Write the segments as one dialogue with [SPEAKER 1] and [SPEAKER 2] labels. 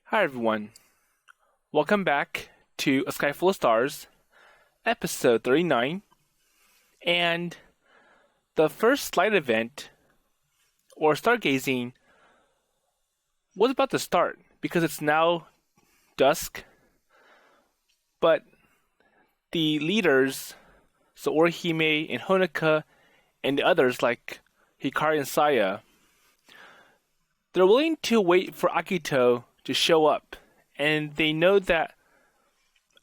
[SPEAKER 1] Hi everyone, welcome back to A Sky Full of Stars, episode 39, and the first light event, or stargazing, was about to start because it's now dusk, but the leaders, so Orihime and Honoka, and the others like Hikari and Saya, they're willing to wait for Akito to show up, and they know that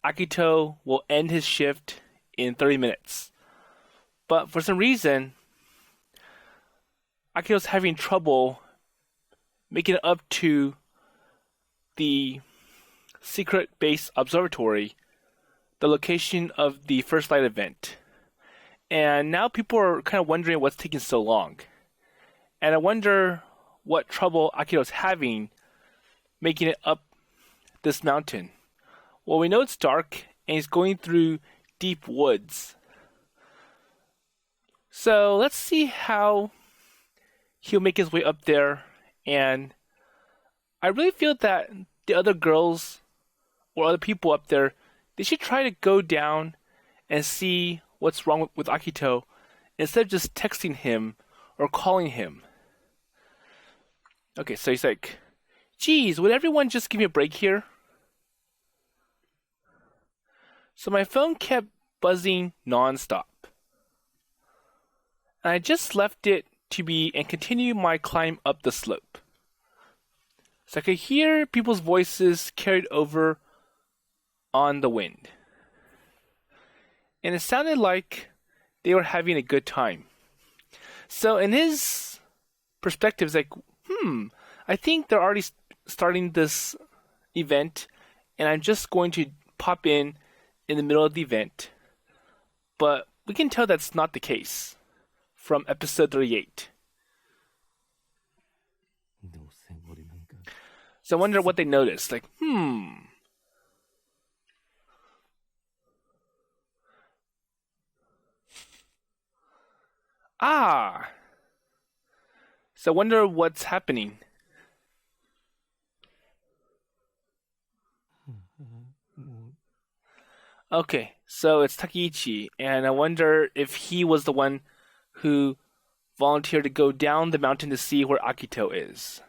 [SPEAKER 1] Akito will end his shift in 30 minutes. But for some reason, Akito's having trouble making it up to the secret base observatory, the location of the first light event. And now people are kind of wondering what's taking so long. And I wonder what trouble Akito's having making it up this mountain. Well, we know it's dark and he's going through deep woods. So let's see how he'll make his way up there. And I really feel that the other girls or other people up there, they should try to go down and see what's wrong with Akito instead of just texting him or calling him. Okay, so he's like, geez, would everyone just give me a break here? So my phone kept buzzing nonstop. And I just left it to be and continue my climb up the slope. So I could hear people's voices carried over on the wind. And it sounded like they were having a good time. So in his perspective, it's like, I think they're already starting this event, and I'm just going to pop in the middle of the event. But we can tell that's not the case from episode 38. So I wonder what they noticed. Like, So I wonder what's happening. Okay, so it's Takeichi, and I wonder if he was the one who volunteered to go down the mountain to see where Akito is.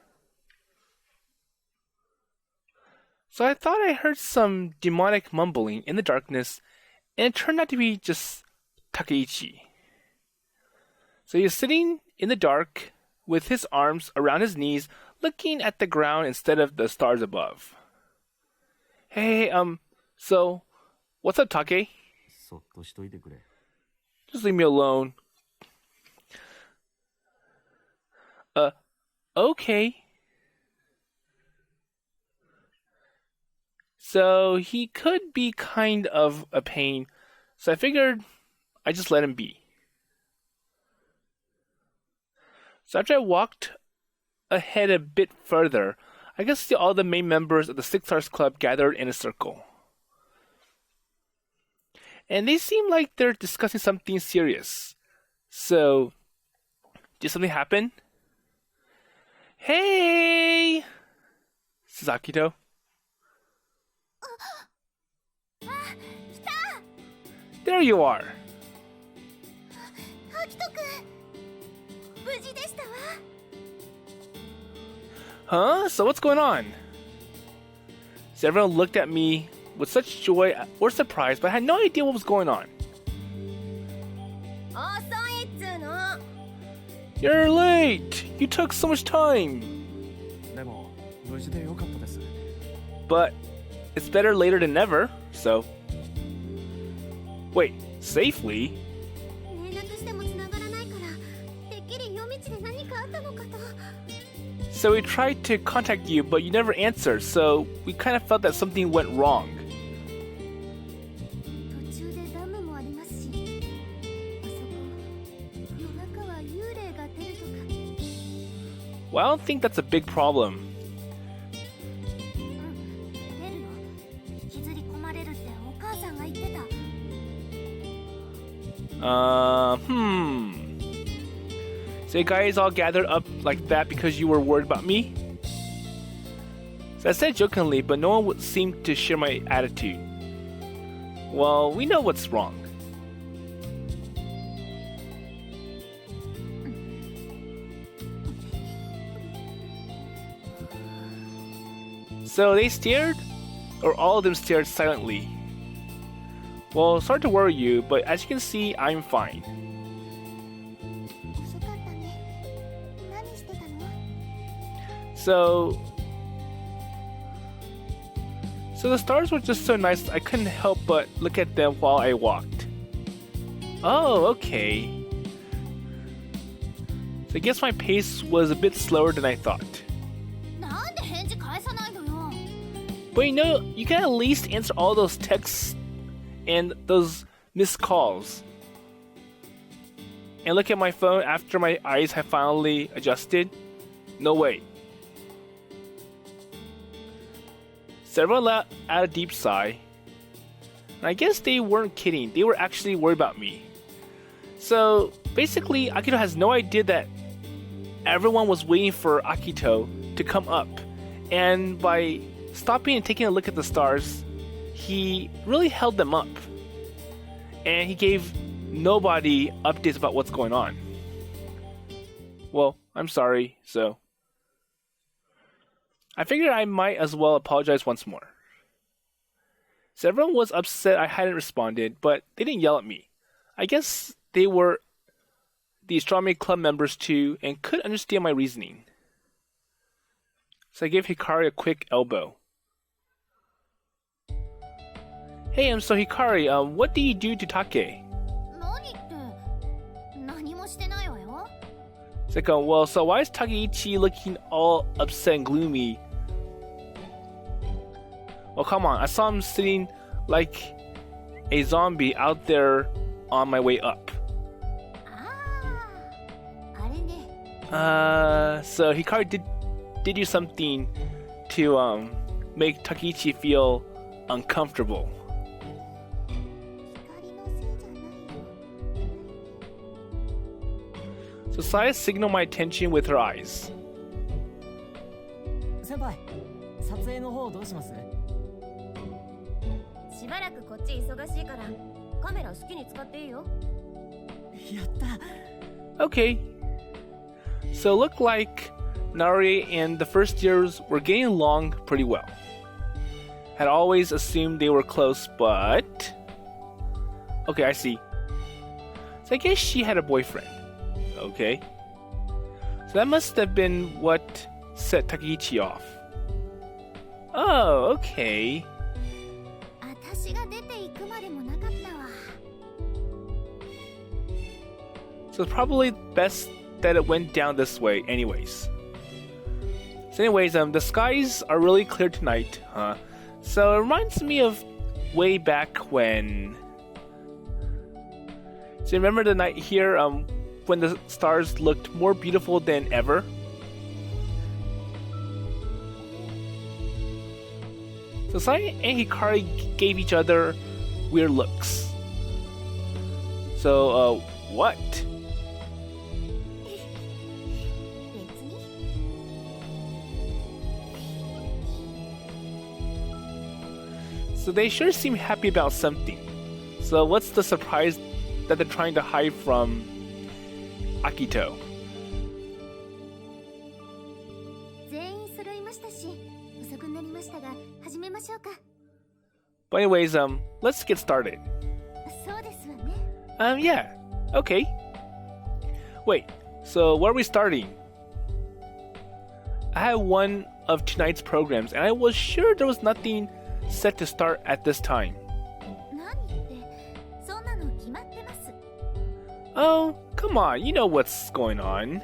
[SPEAKER 1] So I thought I heard some demonic mumbling in the darkness, and it turned out to be just Takeichi. So he's sitting in the dark with his arms around his knees, looking at the ground instead of the stars above. Hey, so what's up, Take? Just leave me alone. Okay. So he could be kind of a pain, so I figured I'd just let him be. So after I walked ahead a bit further, I could see all the main members of the Six Stars Club gathered in a circle. And they seem like they're discussing something serious. So, did something happen? Hey! This is Akito. There you are! Huh? So what's going on? So everyone looked at me with such joy or surprise, but I had no idea what was going on. You're late! You took so much time! But it's better later than never, so... Wait, safely? So we tried to contact you, but you never answered, so we kind of felt that something went wrong. Well, I don't think that's a big problem. So you guys all gathered up like that because you were worried about me? So I said jokingly, but no one would seem to share my attitude. Well, we know what's wrong. So they stared? Or all of them stared silently? Well, sorry to worry you, but as you can see, I'm fine. So the stars were just so nice I couldn't help but look at them while I walked. Oh, okay. So I guess my pace was a bit slower than I thought. But you know, you can at least answer all those texts and those missed calls. And look at my phone after my eyes have finally adjusted. No way. Several let out a deep sigh. And I guess they weren't kidding. They were actually worried about me. So basically, Akito has no idea that everyone was waiting for Akito to come up. And by stopping and taking a look at the stars, he really held them up. And he gave nobody updates about what's going on. Well, I'm sorry, so I figured I might as well apologize once more. So everyone was upset I hadn't responded, but they didn't yell at me. I guess they were the astronomy club members too and could understand my reasoning. So I gave Hikari a quick elbow. Hey, so Hikari, what did you do to Take? It's like, well, so why is Takeichi looking all upset and gloomy? Well, come on, I saw him sitting like a zombie out there on my way up. So Hikari did do something to make Takeichi feel uncomfortable. So Saya signaled my attention with her eyes.
[SPEAKER 2] Senpai, 撮影の方どうします？
[SPEAKER 3] しばらくこっち忙しいからカメラ好きに使っていいよ。
[SPEAKER 2] やった。
[SPEAKER 1] Okay. So it looked like Narue and the first years were getting along pretty well. Had always assumed they were close, but... Okay, I see. So I guess she had a boyfriend. Okay. So that must have been what set Takeichi off. Oh, okay.
[SPEAKER 3] 私が出て行くまでもなかったわ。
[SPEAKER 1] So it's probably best that it went down this way anyways. So anyways, the skies are really clear tonight, huh? So it reminds me of way back when... So you remember the night here, when the stars looked more beautiful than ever? So Saya and Hikari gave each other weird looks. So, what? So they sure seem happy about something. So what's the surprise that they're trying to hide from Akito?
[SPEAKER 3] 全員揃いましたし、遅くなりましたが、始めましょうか。
[SPEAKER 1] But anyways, let's get started.
[SPEAKER 3] そうですわね。
[SPEAKER 1] Yeah. Okay. Wait, so where are we starting? I had one of tonight's programs, and I was sure there was nothing set to start at this time.
[SPEAKER 3] 何って、そんなの決まってます。
[SPEAKER 1] Oh, come on, you know what's going on.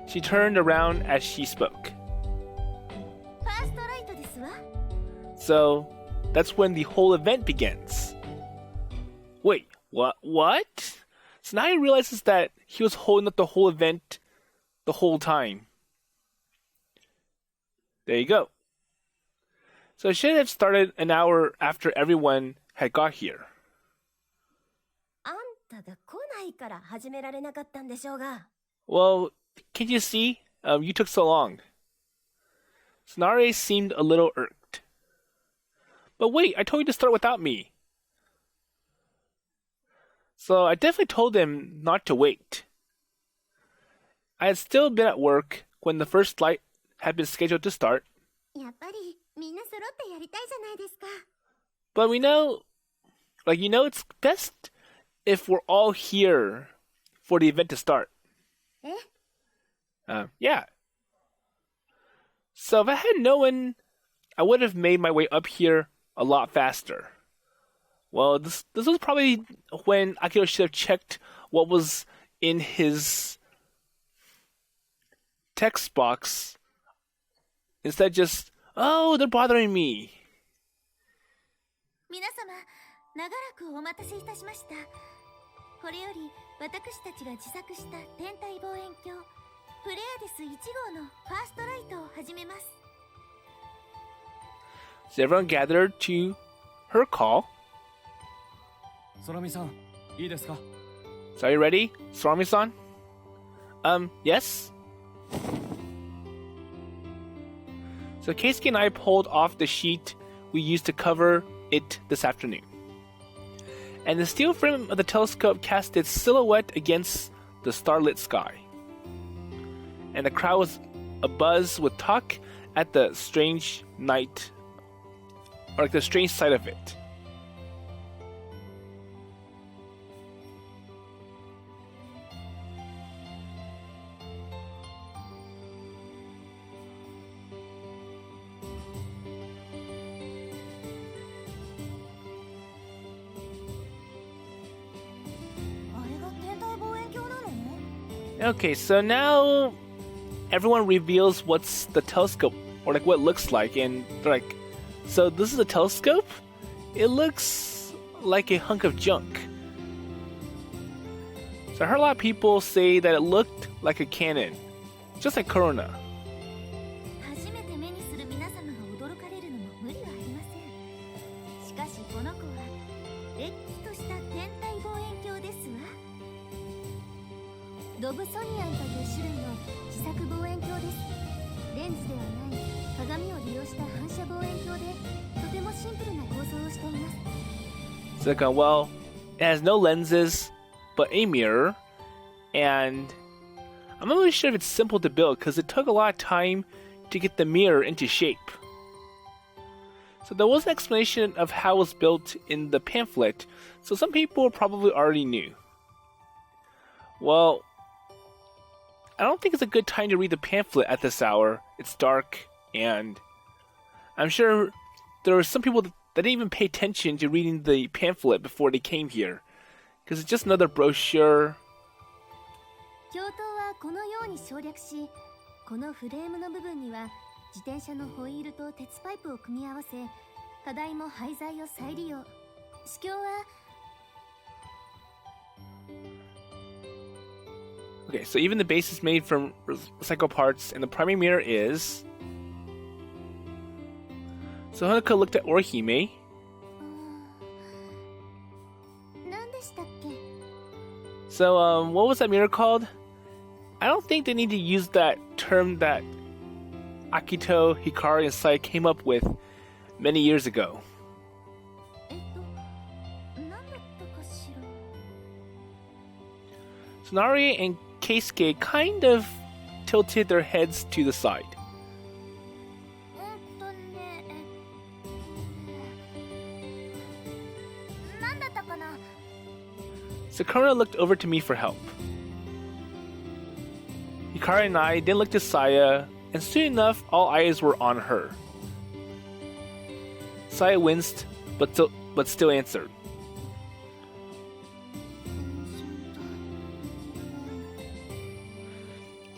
[SPEAKER 1] She turned around as she spoke.
[SPEAKER 3] ファーストライトですわ。
[SPEAKER 1] So, that's when the whole event begins. Wait, what? So now he realizes that he was holding up the whole event the whole time. There you go. So it should have started an hour after everyone had got here.
[SPEAKER 3] あんたが来ないから始められなかったんでしょうが。
[SPEAKER 1] Well, can't you see? You took so long. Narue seemed a little irked. But wait, I told you to start without me. So I definitely told him not to wait. I had still been at work when the first flight had been scheduled to start.
[SPEAKER 3] やっぱりみんな揃ってやりたいじゃないですか。
[SPEAKER 1] But we know, it's best if we're all here for the event to start.
[SPEAKER 3] え
[SPEAKER 1] Yeah. So if I had known, I would have made my way up here a lot faster. Well, this was probably when Akito should have checked what was in his text box instead just, oh, they're bothering me.
[SPEAKER 3] 皆様、長らくお待たせいたしました。これより私たちが自作した天体望遠鏡プレアデス1号のファーストライトを始めます。
[SPEAKER 1] So everyone gathered to her call.
[SPEAKER 2] 空見さん、いいですか？
[SPEAKER 1] So are you ready, Sorami-san? Yes? So Keisuke and I pulled off the sheet we used to cover it this afternoon. And the steel frame of the telescope cast its silhouette against the starlit sky. And the crowd was abuzz with talk at the strange night, or like the strange sight of it. Okay, so now everyone reveals what's the telescope, or like what it looks like, and they're like, so this is a telescope? It looks like a hunk of junk. So I heard a lot of people say that it looked like a cannon, just like Corona.
[SPEAKER 3] 初めて目にする皆様が驚かれるのも無理はありません。しかしこの子はれっきとした天体望遠鏡ですわ。ロブソニアンという種類の自作望遠鏡です。レンズではない鏡を利用した反射望遠鏡でとてもシンプルな構造をしています。
[SPEAKER 1] So well, it has no lenses, but a mirror, and I'm not really sure if it's simple to build because it took a lot of time to get the mirror into shape. So there was an explanation of how it was built in the pamphlet, so some people probably already knew. Well, I don't think it's a good time to read the pamphlet at this hour. It's dark, and I'm sure there were some people that didn't even pay attention to reading the pamphlet before they came here, because it's just another brochure.
[SPEAKER 3] 教頭はこのように省略し、このフレームの部分には自転車のホイールと鉄パイプを組み合わせ、課題も廃材を再利用。試供は
[SPEAKER 1] Okay, so even the base is made from recycled parts, and the primary mirror is... So Honoka looked at Orihime.
[SPEAKER 3] 何でしたっけ？
[SPEAKER 1] So, what was that mirror called? I don't think they need to use that term that Akito, Hikari, and Sai came up with many years ago.
[SPEAKER 3] 何だったかしら。
[SPEAKER 1] So Narue and Keisuke kind of tilted their heads to the side.
[SPEAKER 3] 何だったかな。
[SPEAKER 1] Sakura looked over to me for help. Hikari and I then looked to Saya, and soon enough, all eyes were on her. Saya winced, but still answered.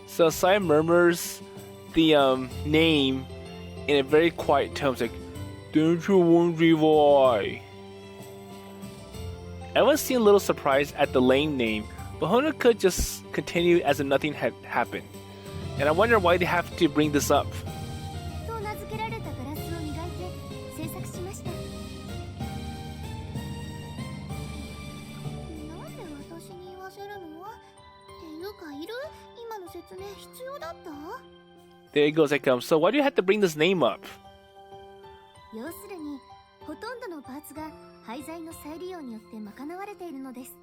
[SPEAKER 1] So Saya murmurs the name in a very quiet tone. It's like, "Don't you wonder why?" Everyone seemed a little surprised at the lame name, but Honoka just continued as if nothing had happened. And I wonder why they have to bring this up.
[SPEAKER 3] と名付けられたガラスを磨いて制作しました。なんで私に言わせるの？っていうかいる？今の説明必要だった？
[SPEAKER 1] There you go, Sekam. So why do you have to bring this name up?
[SPEAKER 3] 要するに、ほとんどのパーツが廃材の再利用によって賄われているのです。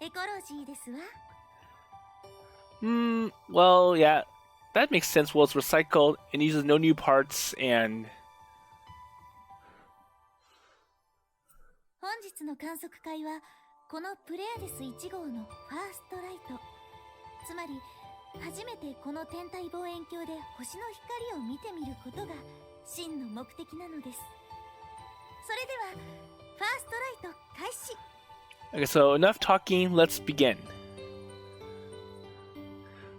[SPEAKER 3] エコロジーですわ。
[SPEAKER 1] Well, yeah, that makes sense. Well, it's recycled and uses no new parts and...
[SPEAKER 3] 本日の観測会は、このプレアデス1号のファーストライト。つまり、初めてこの天体望遠鏡で星の光を見てみることが真の目的なのです。それでは、ファーストライト開始。
[SPEAKER 1] Okay, so enough talking, let's begin.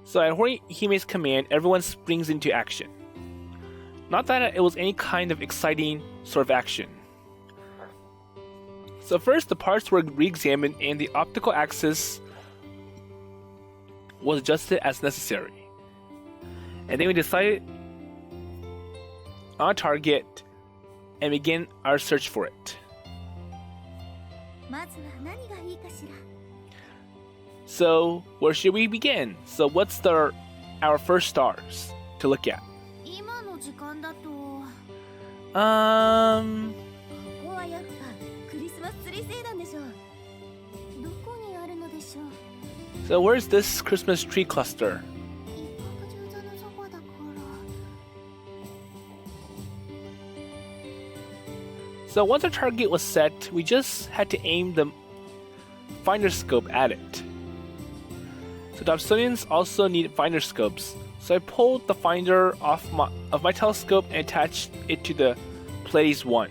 [SPEAKER 1] So at Orihime's command, everyone springs into action. Not that it was any kind of exciting sort of action. So first, the parts were re-examined and the optical axis was adjusted as necessary. And then we decided on a target and begin our search for it. So, where should we begin? So, what's our first stars to look at?
[SPEAKER 3] 今の時間だと、ここ
[SPEAKER 1] Um,
[SPEAKER 3] はやっぱクリスマスツリー星団でしょう。どこにあるのでしょう。
[SPEAKER 1] so where's this Christmas tree cluster?
[SPEAKER 3] 一角十座のそばだから。
[SPEAKER 1] So once our target was set, we just had to aim the finder scope at it. So Dobsonians also need finder scopes, so I pulled the finder off my telescope and attached it to the Pleiades 1.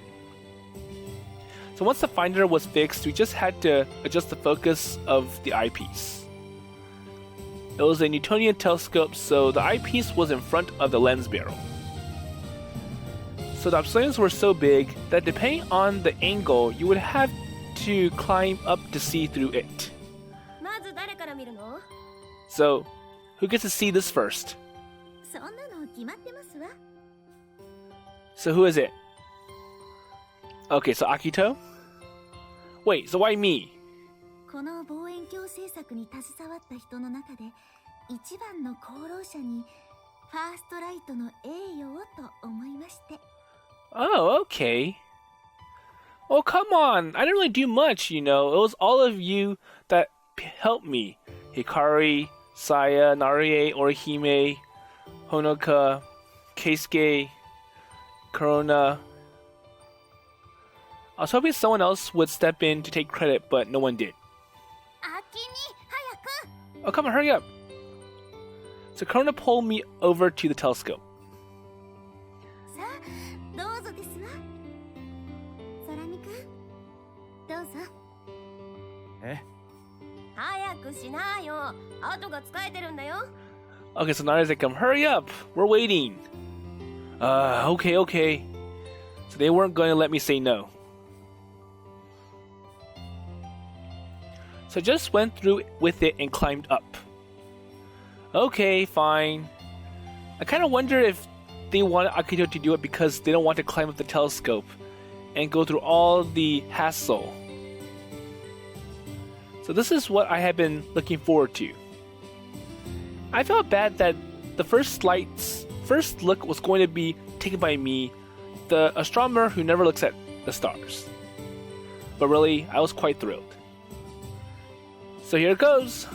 [SPEAKER 1] So once the finder was fixed, we just had to adjust the focus of the eyepiece. It was a Newtonian telescope, so the eyepiece was in front of the lens barrel. So the obsidians were so big that depending on the angle, you would have to climb up to see through it.
[SPEAKER 3] まず誰から見るの？
[SPEAKER 1] So, who gets to see this first?
[SPEAKER 3] そんなの決まってますわ。
[SPEAKER 1] So who is it? Okay, so Akito? Wait, so why me?
[SPEAKER 3] この望遠鏡制作に携わった人の中で一番の功労者にファーストライトの栄誉をと思いまして。
[SPEAKER 1] Oh, okay. Oh, come on. I didn't really do much, you know. It was all of you that helped me. Hikari, Saya, Narue, Orihime, Honoka, Keisuke, Corona. I was hoping someone else would step in to take credit, but no one did.
[SPEAKER 3] 秋に早く。
[SPEAKER 1] Oh, come on, hurry up. So Corona pulled me over to the telescope.
[SPEAKER 3] さあ、どうぞですわ。空見くん、どうぞ。
[SPEAKER 2] え？
[SPEAKER 3] 早くしなよ。後が使えてるんだよ。
[SPEAKER 1] Okay, so Narue's like, hurry up. We're waiting. Okay. So they weren't going to let me say no. So I just went through with it and climbed up. Okay, fine. I kind of wonder if they wanted Akito to do it because they don't want to climb up the telescope and go through all the hassle. So this is what I have been looking forward to. I felt bad that the first look was going to be taken by me, the astronomer who never looks at the stars. But really, I was quite thrilled. So here it goes.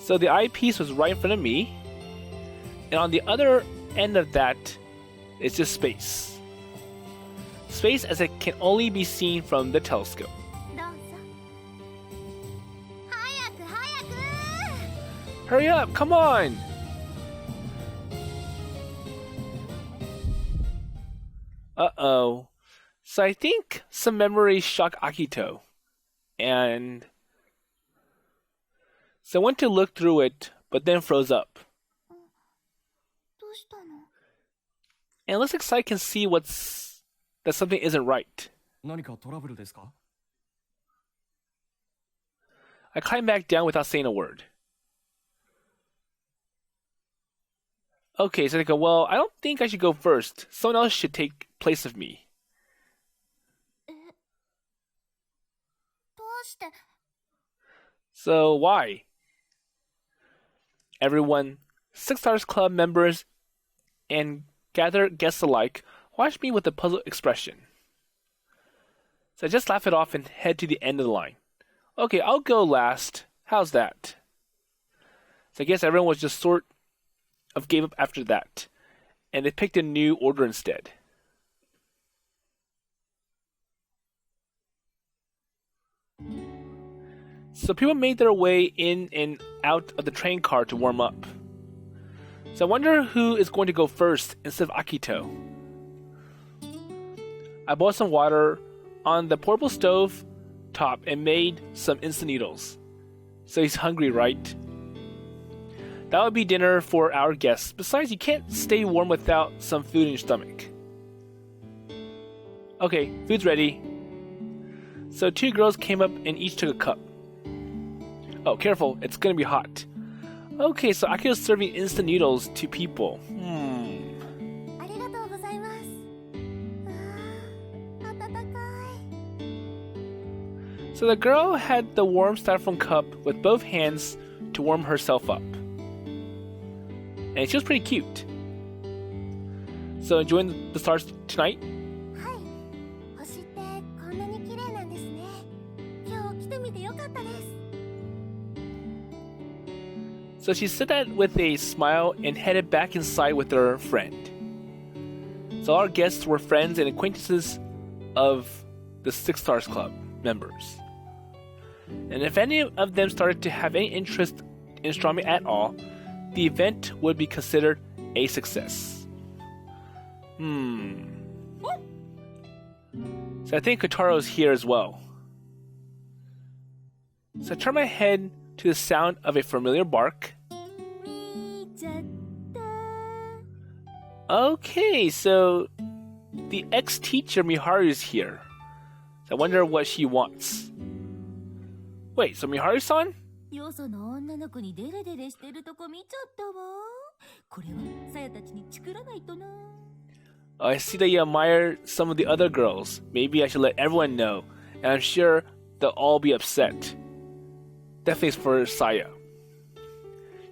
[SPEAKER 1] So the eyepiece was right in front of me, and on the other end of that is just space. Space as it can only be seen from the telescope.
[SPEAKER 3] どうぞ。早く早く。
[SPEAKER 1] Hurry up, come on! Uh-oh. So I think some memories shocked Akito. And so I went to look through it, but then froze up.
[SPEAKER 3] どうしたの？
[SPEAKER 1] And it looks like I can see that something isn't right.
[SPEAKER 2] 何かトラブルですか？
[SPEAKER 1] I climbed back down without saying a word. Okay, so they go, well, I don't think I should go first. Someone else should take place of me. So why? Everyone, Six Stars Club members and gathered guests alike, watched me with a puzzled expression. So I just laugh it off and head to the end of the line. Okay, I'll go last. How's that? So I guess everyone was just sort of gave up after that, and they picked a new order instead. So people made their way in and out of the train car to warm up. So I wonder who is going to go first instead of Akito. I boiled some water on the portable stove top and made some instant noodles. So he's hungry, right? That would be dinner for our guests. Besides, you can't stay warm without some food in your stomach. Okay, food's ready. So 2 girls came up and each took a cup. Oh, careful, it's gonna be hot. Okay, so Akito's serving instant noodles to people. So the girl had the warm styrofoam cup with both hands to warm herself up. And she was pretty cute. So enjoying the stars tonight? So she said that with a smile and headed back inside with her friend. So our guests were friends and acquaintances of the Six Stars Club members. And if any of them started to have any interest in astronomy at all, the event would be considered a success. So I think Kotaro's here as well. So I turn my head to the sound of a familiar bark. Okay, so the ex-teacher Miharu is here. So I wonder what she wants. Wait, so Miharu-san?
[SPEAKER 3] よその女の子にデレデレしてるとこ見ちゃったわ。これはさやたちにチクらないとな。
[SPEAKER 1] I see that you admire some of the other girls. Maybe I should let everyone know, and I'm sure they'll all be upset. Definitely for Saya.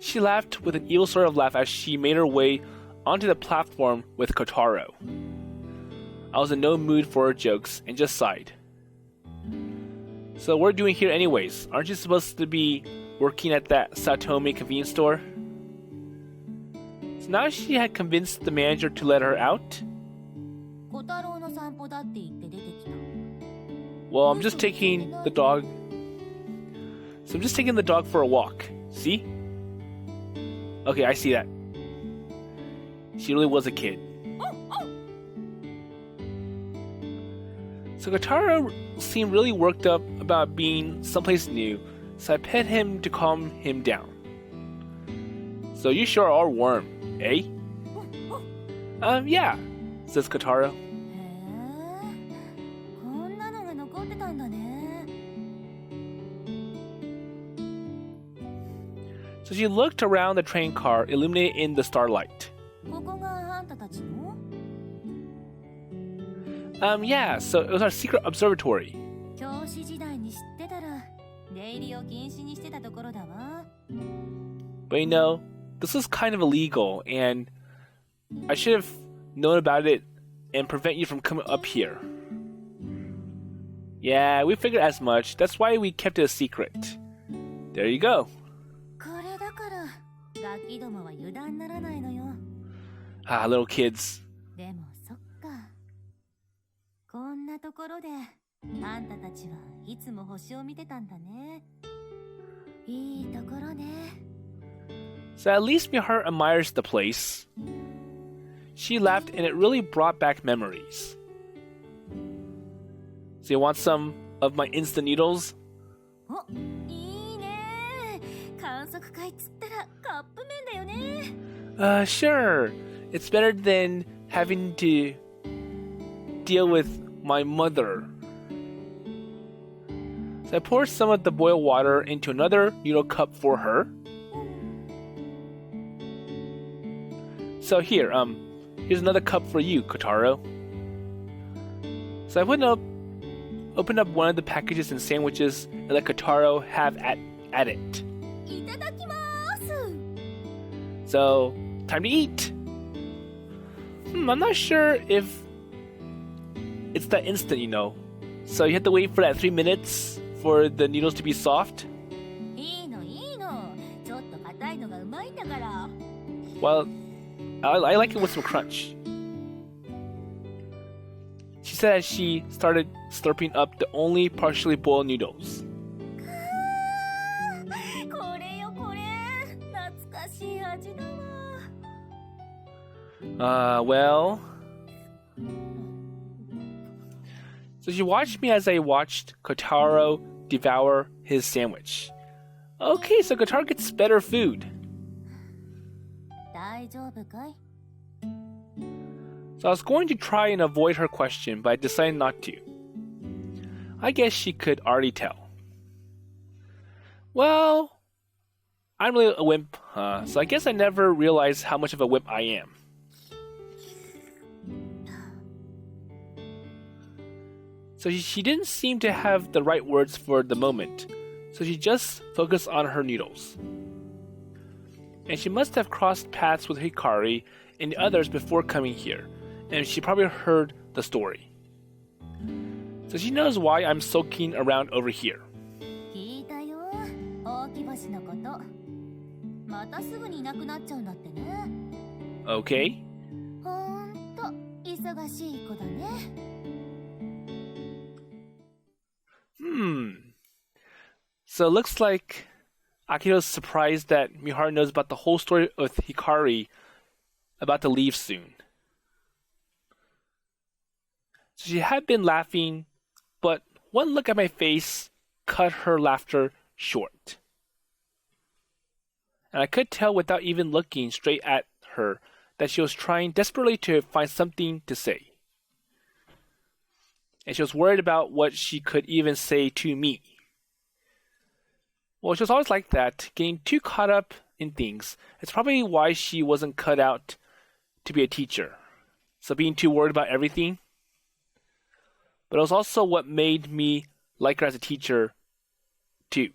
[SPEAKER 1] She laughed with an evil sort of laugh as she made her way onto the platform with Kotaro. I was in no mood for her jokes and just sighed. So what are you doing here anyways? Aren't you supposed to be working at that Satome convenience store? So now she had convinced the manager to let her out? Well, I'm just taking the dog. So I'm just taking the dog for a walk. See? Okay, I see that. She really was a kid. So Kotaro seemed really worked up about being someplace new, so I pet him to calm him down. So you sure are warm, eh? Yeah, says Kotaro. So she looked around the train car, illuminated in the starlight. Yeah, so it was our secret observatory. But you know, this was kind of illegal, and I should have known about it and prevent you from coming up here. Yeah, we figured as much. That's why we kept it a secret. There you go. Ah, little kids. So at least Miharu admires the place. She laughed and it really brought back memories. So you want some of my instant noodles? Sure. It's better than having to deal with my mother. So I poured some of the boiled water into another noodle cup for her. So here, here's another cup for you, Kotaro. So I put up... open up one of the packages and sandwiches and let Kotaro have at it.
[SPEAKER 3] いただきます。
[SPEAKER 1] So, time to eat. I'm not sure if it's that instant, So you have to wait for that 3 minutes for the noodles to be soft.
[SPEAKER 3] いいのいいの。ちょっと硬いのがうまいんだから。
[SPEAKER 1] Well, I like it with some crunch. She said as she started slurping up the only partially boiled noodles.
[SPEAKER 3] これよこれ。懐かしい味だわ。
[SPEAKER 1] Well. So she watched me as I watched Kotaro devour his sandwich. Okay, so Kotaro gets better food.
[SPEAKER 3] 大丈夫かい?
[SPEAKER 1] So I was going to try and avoid her question, but I decided not to. I guess she could already tell. Well, I'm really a wimp, so I guess I never realized how much of a wimp I am. So she didn't seem to have the right words for the moment, so she just focused on her noodles. And she must have crossed paths with Hikari and the others before coming here, and she probably heard the story. So she knows why I'm sulking around over here.
[SPEAKER 3] 聞いたよ。大木星のこと。またすぐにいなくなっちゃうんだってね。
[SPEAKER 1] Okay.
[SPEAKER 3] ほんと忙しい子だね。
[SPEAKER 1] So it looks like Akito's surprised that Miharu knows about the whole story with Hikari about to leave soon. So she had been laughing, but one look at my face cut her laughter short. And I could tell without even looking straight at her that she was trying desperately to find something to say. And she was worried about what she could even say to me. Well, she was always like that, getting too caught up in things. It's probably why she wasn't cut out to be a teacher. So being too worried about everything. But it was also what made me like her as a teacher, too.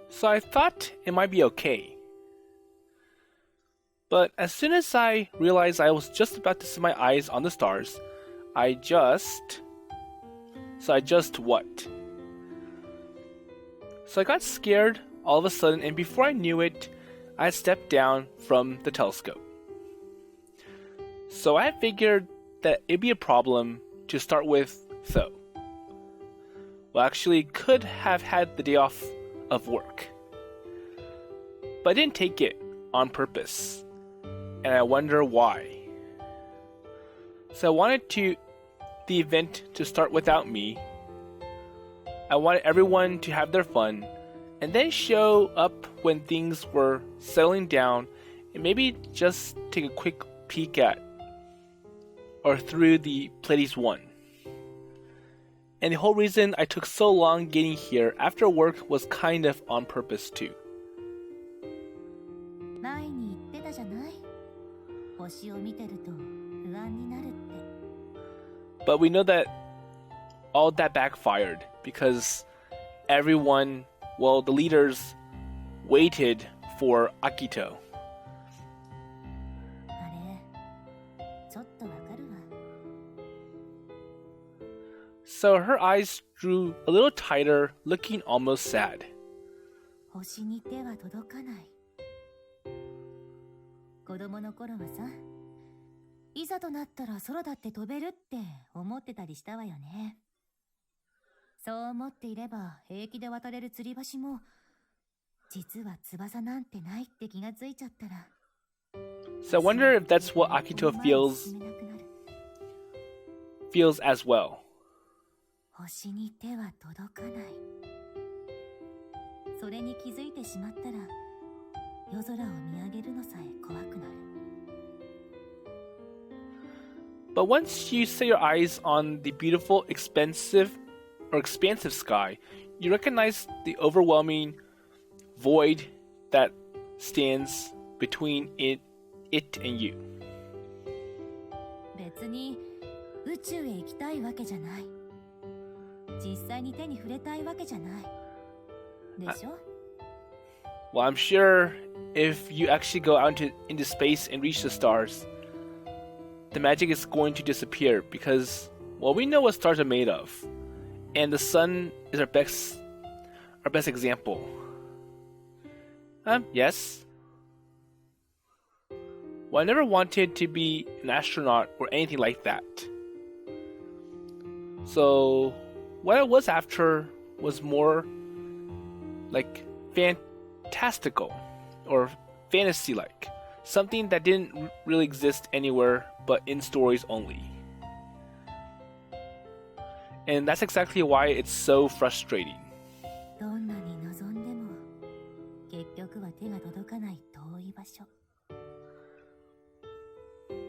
[SPEAKER 1] So I thought it might be okay. But as soon as I realized I was just about to set my eyes on the stars, I just what? So I got scared all of a sudden, and before I knew it, I had stepped down from the telescope. So I had figured that it'd be a problem to start with, though. Well, actually, could have had the day off of work. But I didn't take it on purpose, and I wonder why. So I wanted the event to start without me. I wanted everyone to have their fun, and then show up when things were settling down, and maybe just take a quick peek at or through the Pleiades 1. And the whole reason I took so long getting here after work was kind of on purpose too.
[SPEAKER 3] 前に言ってたじゃない。星を見てると不安になるって。
[SPEAKER 1] But we know that all that backfired because everyone, well, the leaders waited for Akito.
[SPEAKER 3] あれ、ちょっとわかるわ。
[SPEAKER 1] So her eyes drew a little tighter, looking almost sad.
[SPEAKER 3] 星に手は届かない。子供の頃はさ、いざとなったら空だって飛べるって思ってたりしたわよね。そう思っていれば平気で渡れる吊り橋も、実は翼なんてないって気がついちゃったら。
[SPEAKER 1] So I wonder if that's what Akito feels as well.
[SPEAKER 3] 星に手は届かない。それに気づいてしまったら、夜空を見上げるのさえ怖くなる。
[SPEAKER 1] But once you set your eyes on the beautiful, expansive sky, you recognize the overwhelming void that stands between it and you.
[SPEAKER 3] 別
[SPEAKER 4] 別に宇宙へ行きたいわけじゃない。実際に手に触れたいわけじゃない。でしょ?
[SPEAKER 1] Well, I'm sure if you actually go out into space and reach the stars, the magic is going to disappear because, well, we know what stars are made of. And the sun is our best example. Yes. Well, I never wanted to be an astronaut or anything like that. So, what I was after was more like fantastical or fantasy-like. Something that didn't really exist anywhere but in stories only. And that's exactly why it's so frustrating.
[SPEAKER 4] どんなに望んでも結局は手が届かない遠い場所。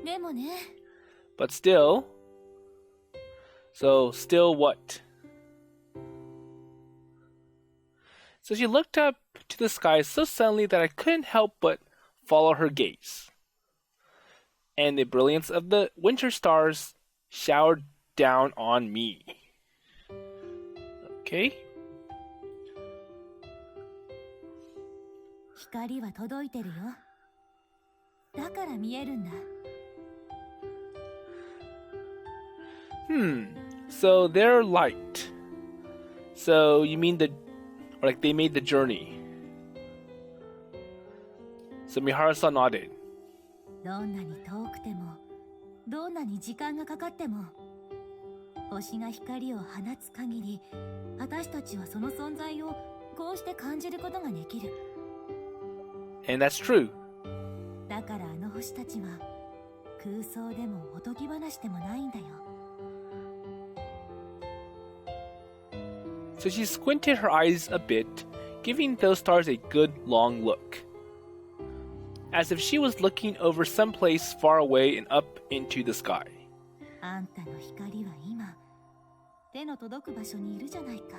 [SPEAKER 4] でもね。
[SPEAKER 1] But still. So, still what? So she looked up to the sky so suddenly that I couldn't help but follow her gaze. And the brilliance of the winter stars showered down on me. Okay?
[SPEAKER 4] 光は届いてるよ。だから見えるんだ。
[SPEAKER 1] So they're light. So you mean like they made the journey. So Miharu-san nodded.
[SPEAKER 4] どんなに遠くても、どんなに時間がかかっても、星が光を放つ限り、私たちはその存在をこうして感じることができる。
[SPEAKER 1] And that's true.
[SPEAKER 4] だからあの星たちは空想でもおとぎ話でもないんだよ。
[SPEAKER 1] So she squinted her eyes a bit, giving those stars a good long look. As if she was looking over someplace far away and up into the sky.
[SPEAKER 4] あんたの光は今、手の届く場所にいるじゃないか。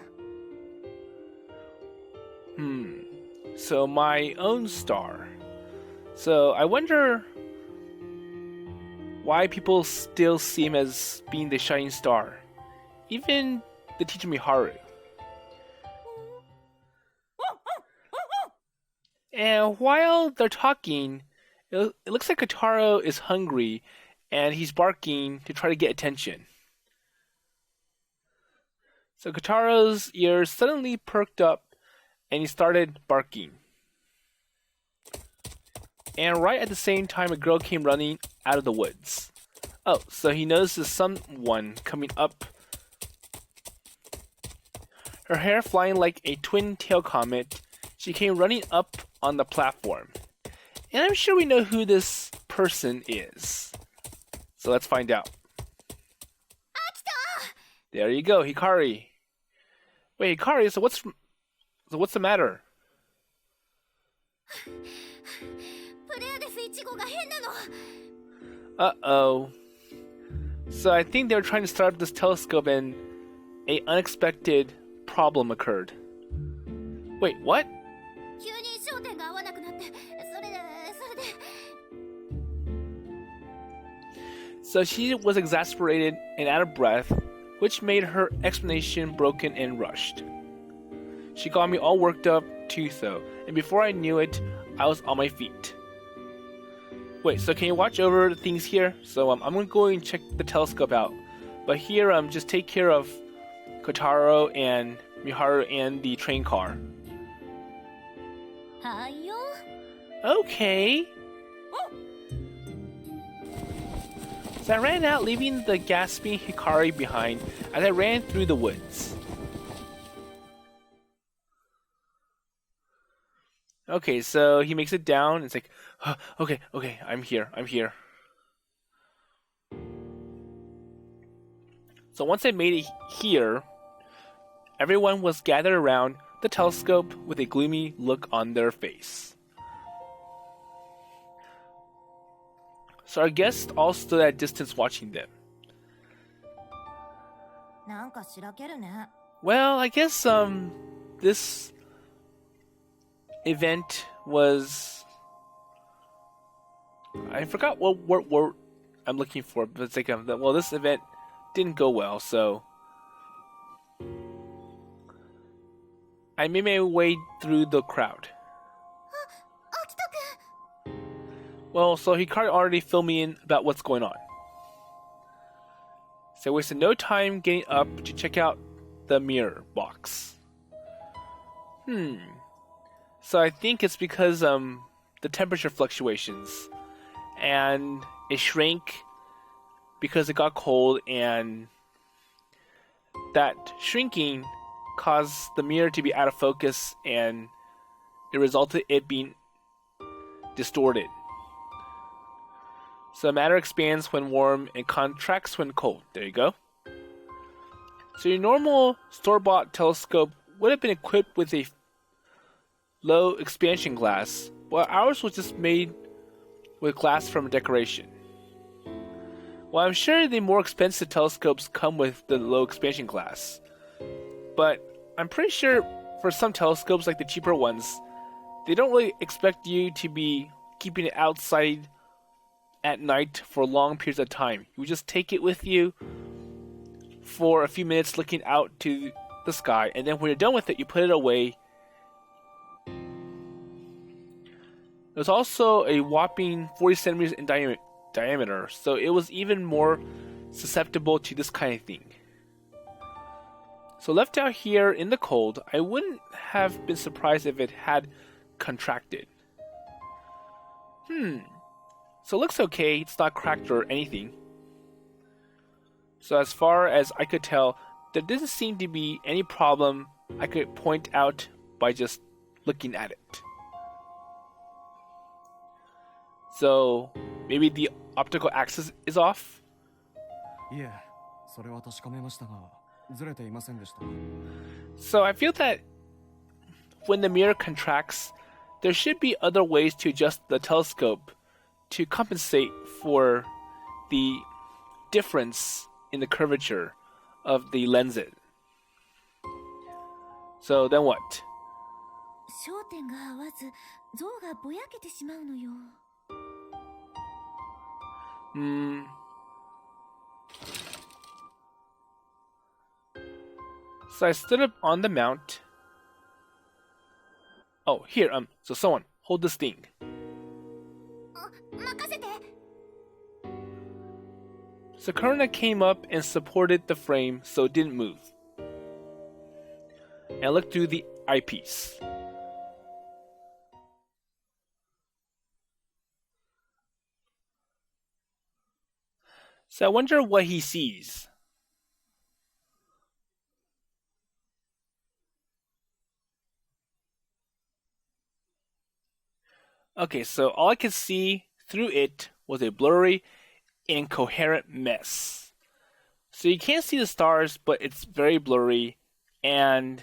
[SPEAKER 1] So my own star. So I wonder why people still see him as being the shining star. Even the teacher Miharu. And while they're talking, it looks like Kotaro is hungry and he's barking to try to get attention. So Kotaro's ears suddenly perked up and he started barking. And right at the same time, a girl came running out of the woods. Oh, so he notices someone coming up. Her hair flying like a twin-tail comet, she came running up on the platform. And I'm sure we know who this person is. So let's find out.
[SPEAKER 3] Akito!
[SPEAKER 1] There you go, Hikari. Wait, Hikari, so what's the matter?
[SPEAKER 3] Pleiades 1号が変なの。
[SPEAKER 1] Uh-oh. So I think they were trying to start up this telescope and an unexpected problem occurred. Wait, what?
[SPEAKER 3] 急に焦点が合わなくなって、それで。
[SPEAKER 1] So she was exasperated and out of breath, which made her explanation broken and rushed. She got me all worked up too, though, and before I knew it, I was on my feet. Wait, so can you watch over the things here? So I'm gonna go and check the telescope out. But here, just take care of Kotaro and Miharu and the train car.
[SPEAKER 3] はいよ。
[SPEAKER 1] Okay. So I ran out, leaving the gasping Hikari behind as I ran through the woods. Okay, so he makes it down. It's like, okay, I'm here. So once I made it here, everyone was gathered around the telescope with a gloomy look on their face. So our guests all stood at a distance watching them.
[SPEAKER 4] なんかしらけるね。
[SPEAKER 1] Well, I guess this event was, I forgot what I'm looking for. But it's like, well, this event didn't go well, so I made my way through the crowd. Well, so Hikari already filled me in about what's going on. So I wasted no time getting up to check out the mirror box. So I think it's because the temperature fluctuations, and it shrank because it got cold, and that shrinking caused the mirror to be out of focus, and it resulted in it being distorted. So matter expands when warm and contracts when cold. There you go. So your normal store-bought telescope would have been equipped with a low expansion glass, while ours was just made with glass from decoration. Well, I'm sure the more expensive telescopes come with the low expansion glass, but I'm pretty sure for some telescopes, like the cheaper ones, they don't really expect you to be keeping it outside at night for long periods of time. You just take it with you for a few minutes looking out to the sky, and then when you're done with it, you put it away. There's also a whopping 40 centimeters in diameter, so it was even more susceptible to this kind of thing. So left out here in the cold, I wouldn't have been surprised if it had contracted. So it looks okay, it's not cracked or anything. So as far as I could tell, there didn't seem to be any problem I could point out by just looking at it. So maybe the optical axis is off?
[SPEAKER 2] いえ、それは確かめましたが、ずれていませんでした。
[SPEAKER 1] So I feel that when the mirror contracts, there should be other ways to adjust the telescope to compensate for the difference in the curvature of the lenses. So then what?
[SPEAKER 4] 焦点が合わず像がぼやけてしまうのよ。
[SPEAKER 1] So I stood up on the mount. Oh, here, so someone, hold this thing.
[SPEAKER 3] 任せて。
[SPEAKER 1] So Karuna came up and supported the frame so it didn't move. And I looked through the eyepiece. So I wonder what he sees. Okay, so all I could see through it was a blurry, incoherent mess. So you can't see the stars, but it's very blurry, and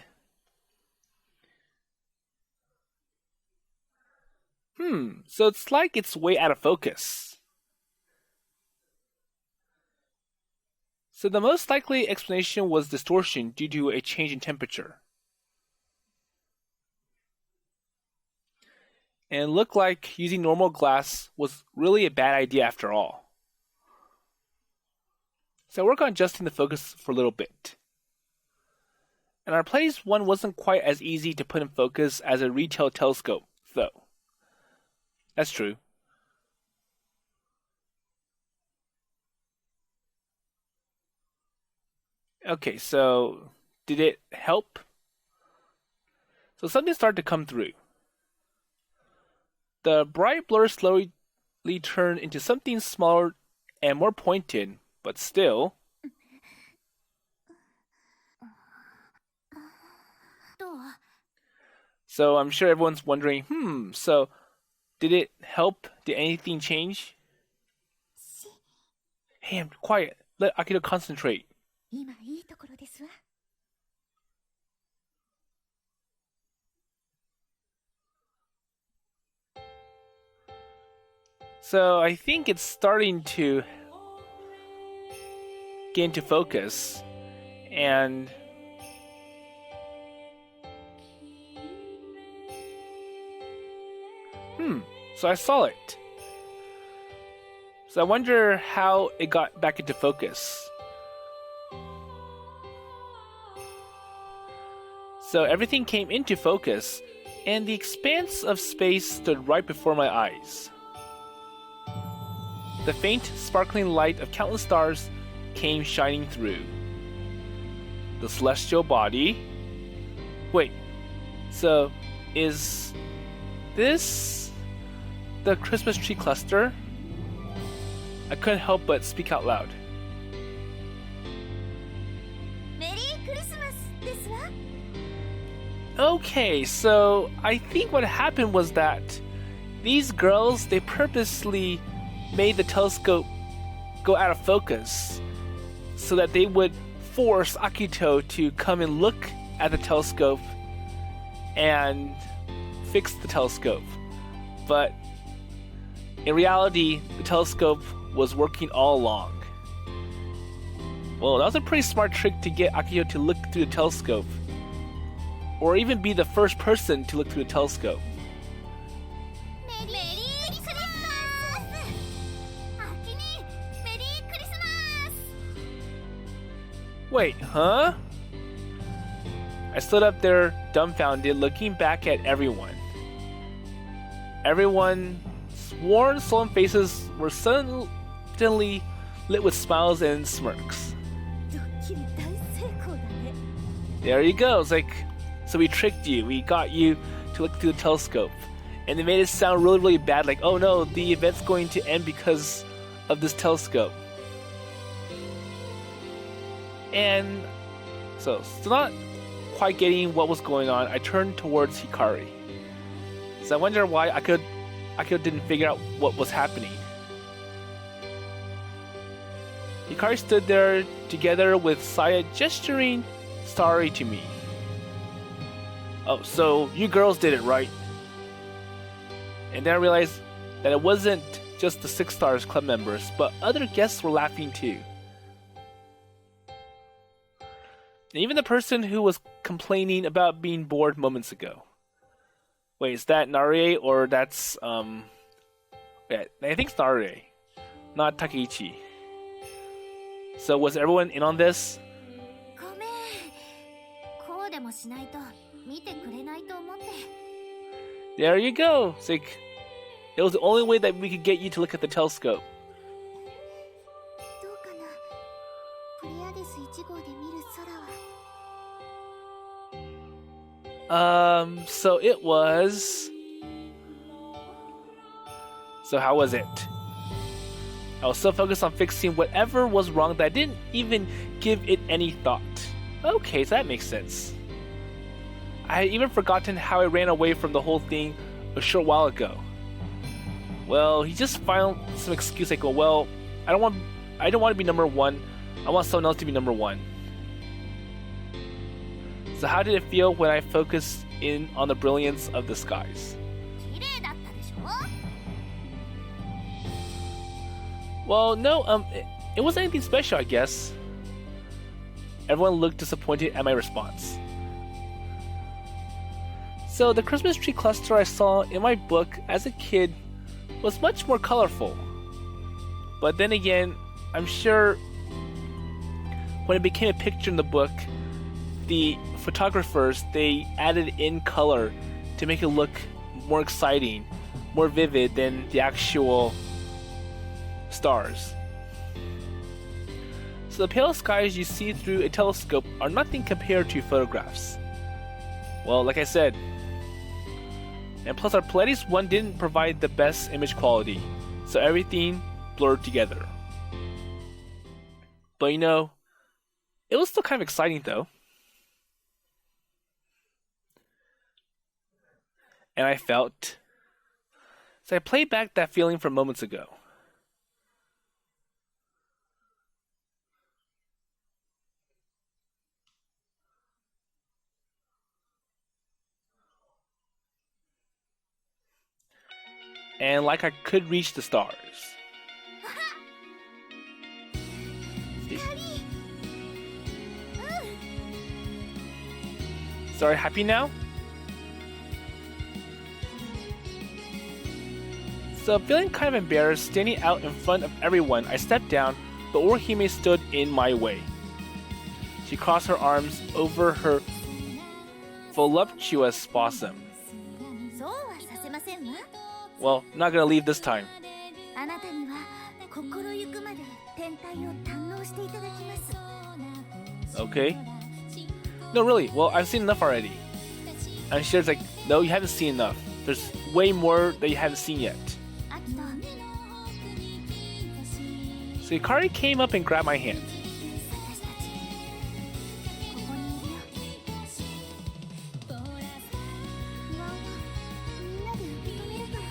[SPEAKER 1] so it's like it's way out of focus. So the most likely explanation was distortion due to a change in temperature. And it looked like using normal glass was really a bad idea after all. So I worked on adjusting the focus for a little bit. And our Pleiades one wasn't quite as easy to put in focus as a retail telescope, though. That's true. Okay, so did it help? So something started to come through. The bright blur slowly turned into something smaller and more pointed, but still.
[SPEAKER 3] どう？
[SPEAKER 1] So I'm sure everyone's wondering, so did it help? Did anything change? Hey, I'm quiet. Let Akito concentrate.
[SPEAKER 3] 今いいところですわ。
[SPEAKER 1] So I think it's starting to get into focus, and so I saw it. So I wonder how it got back into focus. So everything came into focus, and the expanse of space stood right before my eyes. The faint, sparkling light of countless stars came shining through. The celestial body... Wait, so is this the Christmas tree cluster? I couldn't help but speak out loud.
[SPEAKER 3] メリークリスマスですわ。
[SPEAKER 1] Okay, so I think what happened was that these girls, they purposely made the telescope go out of focus so that they would force Akito to come and look at the telescope and fix the telescope. But in reality, the telescope was working all along. Well, that was a pretty smart trick to get Akito to look through the telescope, or even be the first person to look through the telescope.
[SPEAKER 3] メリークリスマス。アキにメリークリスマス。
[SPEAKER 1] Wait, huh? I stood up there, dumbfounded, looking back at everyone. Everyone's worn, solemn faces were suddenly lit with smiles and smirks.
[SPEAKER 3] ドッキリ大成功だね。
[SPEAKER 1] There you go. It's like, so we tricked you. We got you to look through the telescope. And they made it sound really, really bad. Like, oh no, the event's going to end because of this telescope. And so, still not quite getting what was going on, I turned towards Hikari. So I wonder why Akito didn't figure out what was happening. Hikari stood there together with Saya gesturing sorry to me. Oh, so you girls did it, right? And then I realized that it wasn't just the Six Stars Club members, but other guests were laughing too. And even the person who was complaining about being bored moments ago. Wait, is that Narue or that's yeah, I think it's Narue, not Takeichi. So was everyone in on this?
[SPEAKER 3] ごめん。こうでもしないと見てくれないと思って。
[SPEAKER 1] There you go. It's like it was the only way that we could get you to look at the telescope.
[SPEAKER 3] どうかな。プレイアデス1号で見る空は。
[SPEAKER 1] So it was... So how was it? I was so focused on fixing whatever was wrong that I didn't even give it any thought. Okay, so that makes sense. I had even forgotten how I ran away from the whole thing a short while ago. Well, he just found some excuse like, well, I don't want to be number one. I want someone else to be number one. So how did it feel when I focused in on the brilliance of the skies?
[SPEAKER 3] 綺麗だったでしょ。
[SPEAKER 1] Well, no, it wasn't anything special, I guess. Everyone looked disappointed at my response. So the Christmas tree cluster I saw in my book as a kid was much more colorful. But then again, I'm sure when it became a picture in the book, the photographers, they added in color to make it look more exciting, more vivid than the actual stars. So the pale skies you see through a telescope are nothing compared to photographs. Well, like I said, and plus our Pleiades one didn't provide the best image quality, so everything blurred together. But you know, it was still kind of exciting though. And I felt... So I played back that feeling from moments ago. And like I could reach the stars. So are you happy now? So feeling kind of embarrassed, standing out in front of everyone, I stepped down, but Orihime stood in my way. She crossed her arms over her voluptuous bosom.
[SPEAKER 4] そうはさせませんわ。
[SPEAKER 1] Well, not gonna leave this time.
[SPEAKER 4] あなたには心ゆくまで天体を堪能していただきます。
[SPEAKER 1] Okay. No, really. Well, I've seen enough already. And she's like, no, you haven't seen enough. There's way more that you haven't seen yet.
[SPEAKER 4] アキト、
[SPEAKER 1] So Hikari came up and grabbed my hand.
[SPEAKER 4] 私たちここにいるよ。
[SPEAKER 3] 不安はみんなで受け止めるから。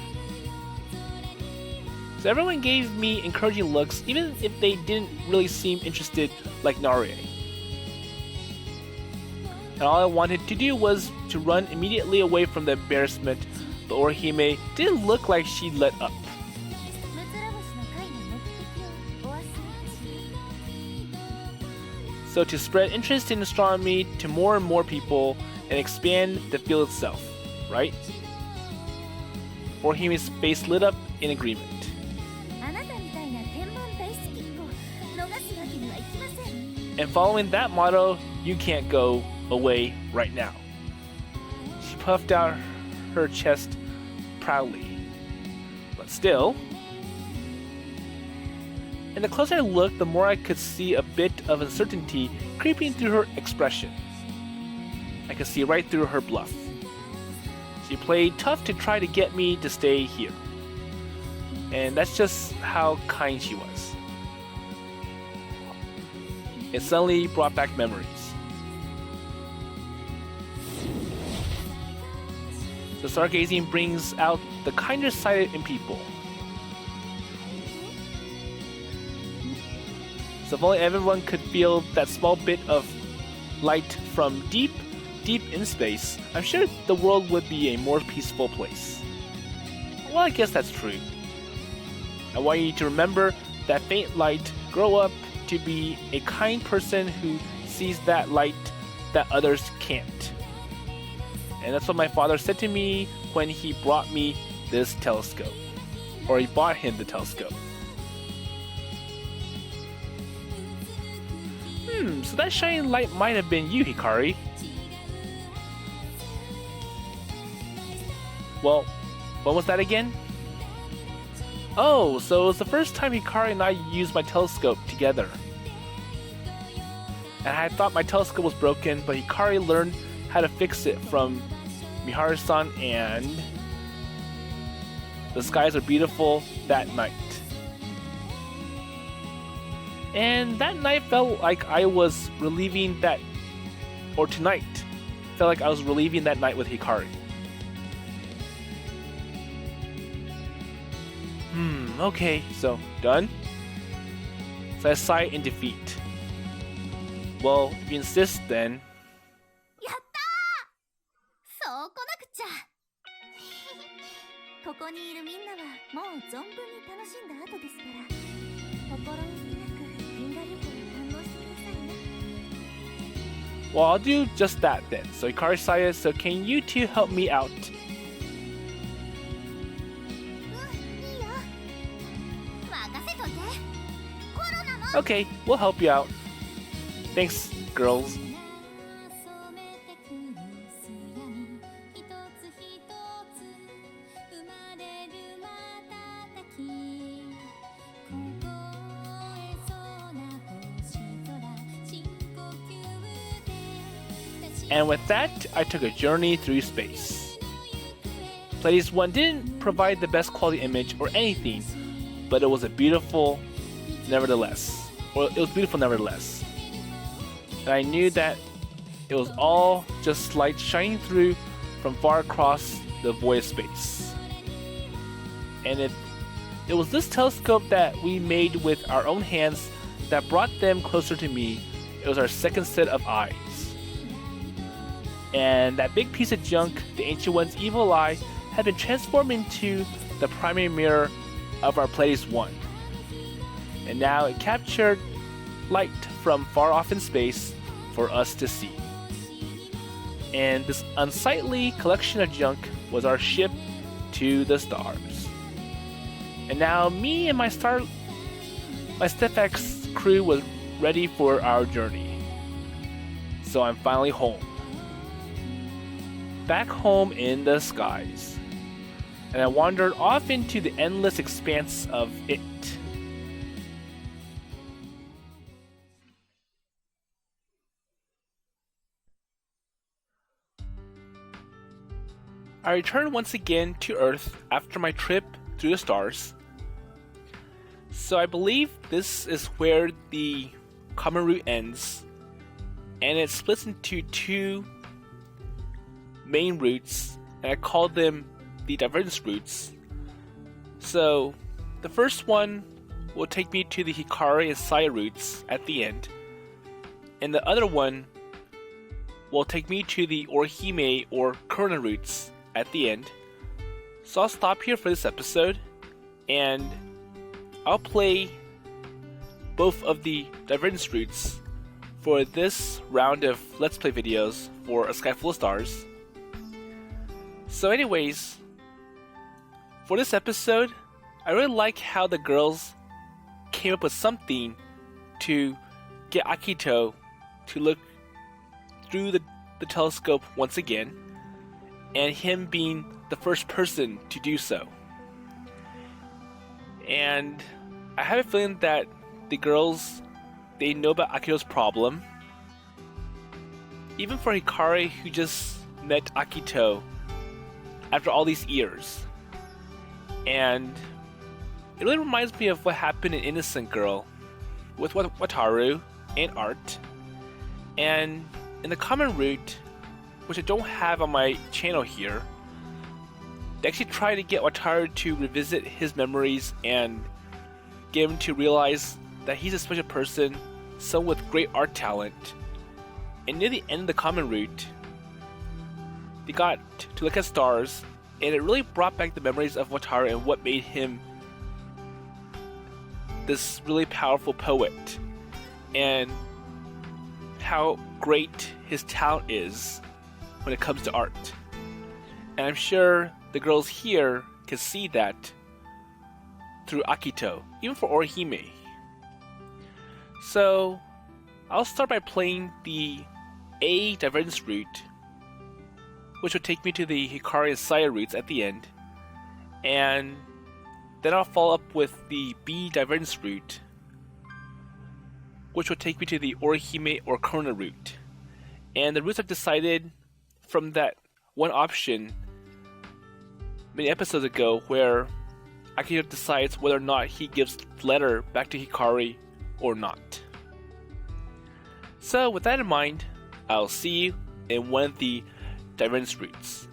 [SPEAKER 1] So everyone gave me encouraging looks, even if they didn't really seem interested like Narue. And all I wanted to do was to run immediately away from the embarrassment, but Orihime didn't look like she let up.
[SPEAKER 4] 六つ星の会の目的をお忘れかし。
[SPEAKER 1] So to spread interest in astronomy to more and more people and expand the field itself, right? Orihime's face lit up in agreement.
[SPEAKER 4] あなたみたいな天文大好きを逃すわけにはいきません。
[SPEAKER 1] And following that motto, you can't go away right now. She puffed out her chest proudly. But still, and the closer I looked, the more I could see a bit of uncertainty creeping through her expression. I could see right through her bluff. She played tough to try to get me to stay here. And that's just how kind she was. It suddenly brought back memories. So stargazing brings out the kinder side in people. So if only everyone could feel that small bit of light from deep, deep in space, I'm sure the world would be a more peaceful place. Well, I guess that's true. I want you to remember that faint light, grow up to be a kind person who sees that light that others can't. And that's what my father said to me when he brought me this telescope. Or he bought him the telescope. So that shining light might have been you, Hikari. Well, when was that again? Oh, so it was the first time Hikari and I used my telescope together. And I thought my telescope was broken, but Hikari learned how to fix it from Miharu-san, and the skies are beautiful that night. And that night felt like I was relieving that, or tonight, felt like I was relieving that night with Hikari. Okay, so done? So I sigh in defeat. Well, if you insist, then.
[SPEAKER 4] やったー！そう来なくちゃ。ここにいるみんなはもう存分に楽しんだ後ですから、心置きなく銀河旅行を堪能してくださいね。
[SPEAKER 1] Well, I'll do just that then. So Hikari-saya, so can you two help me out?
[SPEAKER 3] いいよ。任せといて。コロナも。
[SPEAKER 1] Okay, we'll help you out. Thanks, girls. And with that, I took a journey through space. Pleiades 1 didn't provide the best quality image or anything, but it was beautiful nevertheless. And I knew that it was all just light shining through from far across the void of space. And it was this telescope that we made with our own hands that brought them closer to me. It was our second set of eyes. And that big piece of junk, the Ancient One's evil eye, had been transformed into the primary mirror of our Pleiades 1. And now it captured light from far off in space for us to see. And this unsightly collection of junk was our ship to the stars. And now me and my StepX crew was ready for our journey. So I'm finally home. Back home in the skies. And I wandered off into the endless expanse of it. I returned once again to Earth after my trip through the stars. So I believe this is where the common route ends, and it splits into two main routes, and I call them the divergence routes. So the first one will take me to the Hikari and Saya routes at the end, and the other one will take me to the Orihime or Kurona routes at the end. So I'll stop here for this episode, and I'll play both of the divergence routes for this round of Let's Play videos for A Sky Full of Stars. So anyways, for this episode, I really like how the girls came up with something to get Akito to look through the telescope once again, and him being the first person to do so. And I have a feeling that the girls, they know about Akito's problem. Even for Hikari, who just met Akito after all these years. And it really reminds me of what happened in Innocent Girl with Wataru and Art. And in the common route, which I don't have on my channel here, they actually try to get Wataru to revisit his memories and get him to realize that he's a special person, someone with great art talent. And near the end of the common route, they got to look at stars, and it really brought back the memories of Wataru and what made him this really powerful poet, and how great his talent is when it comes to art. And I'm sure the girls here can see that through Akito, even for Orihime. So I'll start by playing the A divergence route, which will take me to the Hikari and Saya routes at the end, and then I'll follow up with the B divergence route, which will take me to the Orihime or Kurona route. And the routes I've decided from that one option many episodes ago, where Akito decides whether or not he gives the letter back to Hikari or not. So with that in mind, I'll see you in one of the divergence routes.